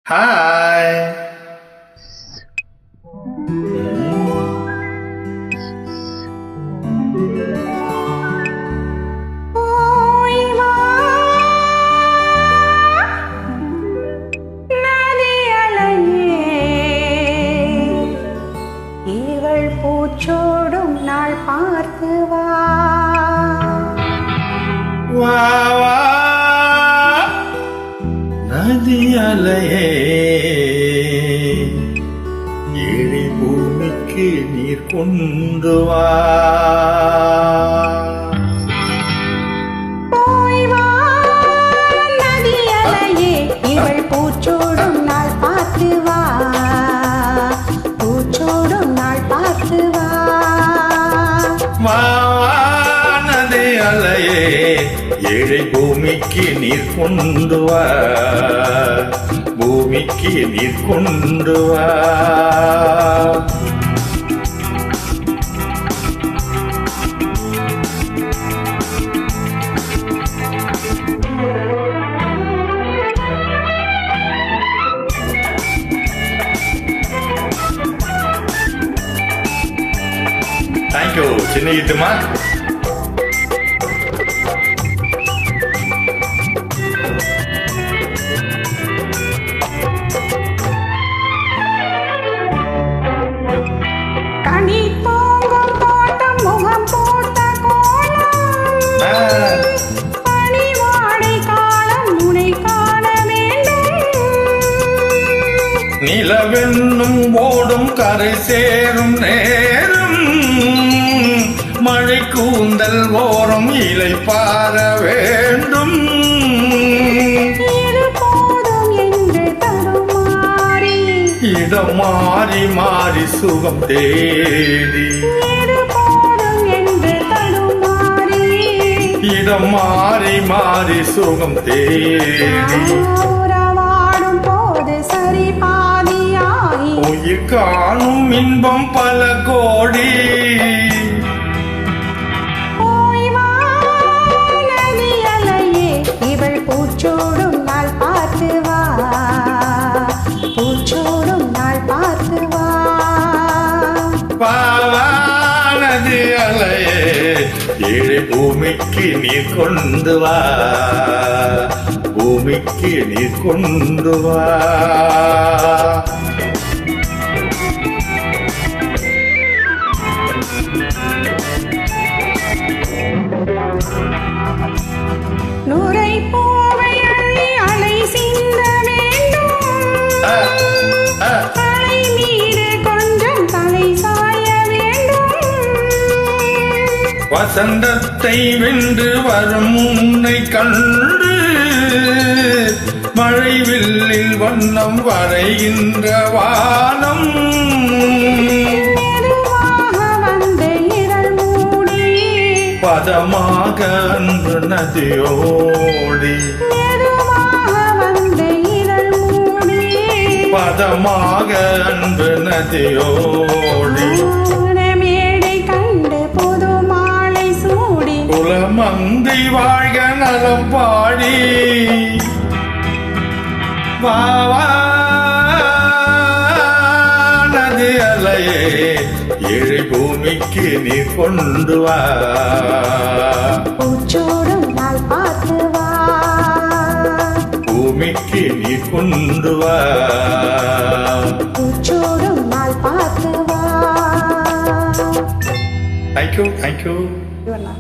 Hi. பூச்சோடும் நாள் பார்த்து வா வா வா நதி அலையே, ஏழை பூமிக்கு நீர் கொண்டு வா. போய் வா நதி அலையே, இவள் பூச்சோடும் நாள் பார்த்து வா. பூச்சோடும் நாள் பார்த்து வா. வா நதி அலையே, ஏழை பூமிக்கு நீர் கொண்டு வா. பூமிக்கு நீர் கொண்டு வா. தேங்க்யூ சின்ன கீட்டுமா. கனி தூங்கும் தோட்டம் முகம் போட்ட கோலம், பனிவாடை காலம் உனை காண வேண்டும். நிலவென்னும் ஓடும் கரை சேரும் நேரம், மழை கூந்தல் ஓரம் இலை பார வேண்டும். இது போதும் என்று தடுமாறி, இடம் மாறி மாறி சுகம் தேடி. இது போதும் என்று தடுமாறி, இடம் மாறி மாறி சுகம் தேடி. உறவாடும் போது சரி பாதியாகி, உயிர் காணும் இன்பம் பல கோடி. போய் வா நதி அலையே, இவள் பூச்சோடும் நாள் பார்த்து வா. பூச்சோடும் நாள் பார்த்து வா. பாவானது அலையே, ஏழை பூமிக்கு நீர் கொண்டு வா. பூமிக்கு நீர் கொண்டு வா. நுரை பூவை அள்ளி அலை சிந்த வேண்டும். தலை மீது கொஞ்சம் தலை சாய வேண்டும். வசந்தத்தை வென்று வரும் உன்னை கண்டு, மழை வில்லில் வண்ணம் வரைகின்ற வானம். மெதுவாக வந்து இதழ் மூடி, பதமாக அன்று நதியோடி. மெதுவாக வந்து இதழ் மூடி, பதமாக அன்று நதியோடி. மேடை கண்டு புது மாலை சூடி, குலமங்கை வாழ்க நலம் பாடி. வாவா நதி அலையே, ஏழை பூமிக்கு நீ கொண்டு வா. பூச்சோடும் நாள் பார்த்து வா. பூமிக்கு நீ கொண்டு வா. பூச்சோடும் நாள் பார்த்து வா. Thank you thank you. இவனா